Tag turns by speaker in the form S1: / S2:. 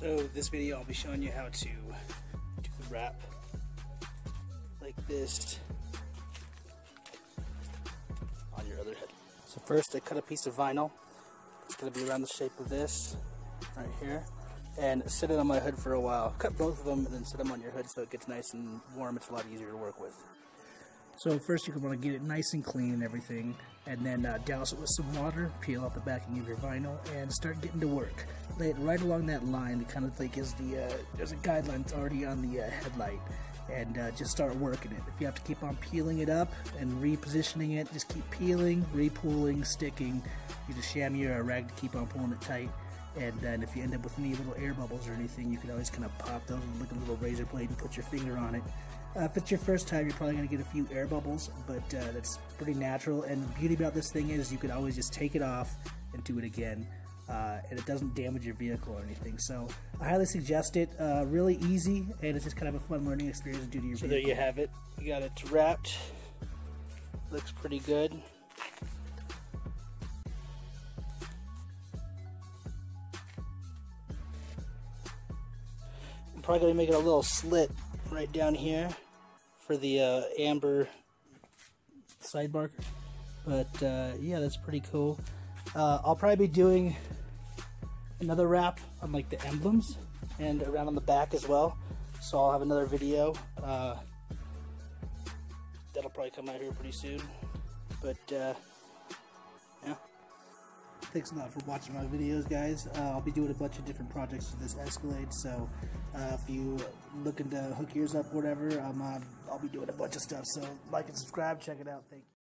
S1: So this video I'll be showing you how to do the wrap like this on your other head. So first I cut a piece of vinyl. It's going to be around the shape of this right here, and set it on my hood for a while. Cut both of them and then set them on your hood so it gets nice and warm. It's a lot easier to work with. So first you're going to get it nice and clean and everything, and then douse it with some water, peel off the backing of your vinyl, and start getting to work. Lay it right along that line. It kind of like is there's a guideline that's already on the headlight, and just start working it. If you have to keep on peeling it up and repositioning it, just keep peeling, re-pulling, sticking. Use a chamois or a rag to keep on pulling it tight. And then if you end up with any little air bubbles or anything, you can always kind of pop those with like a little razor blade and put your finger on it. If it's your first time, you're probably going to get a few air bubbles, but that's pretty natural. And the beauty about this thing is you can always just take it off and do it again, and it doesn't damage your vehicle or anything. So I highly suggest it. Really easy, and it's just kind of a fun learning experience to do to your vehicle. So there you have it. You got it wrapped. Looks pretty good. I'm probably going to make it a little slit right down here for the amber side marker, but yeah, that's pretty cool. I'll probably be doing another wrap on like the emblems and around on the back as well, so I'll have another video that'll probably come out here pretty soon. But yeah, thanks a lot for watching my videos, guys. I'll be doing a bunch of different projects with this Escalade, so if you looking to hook yours up or whatever, I'll be doing a bunch of stuff. So like and subscribe, check it out. Thank you.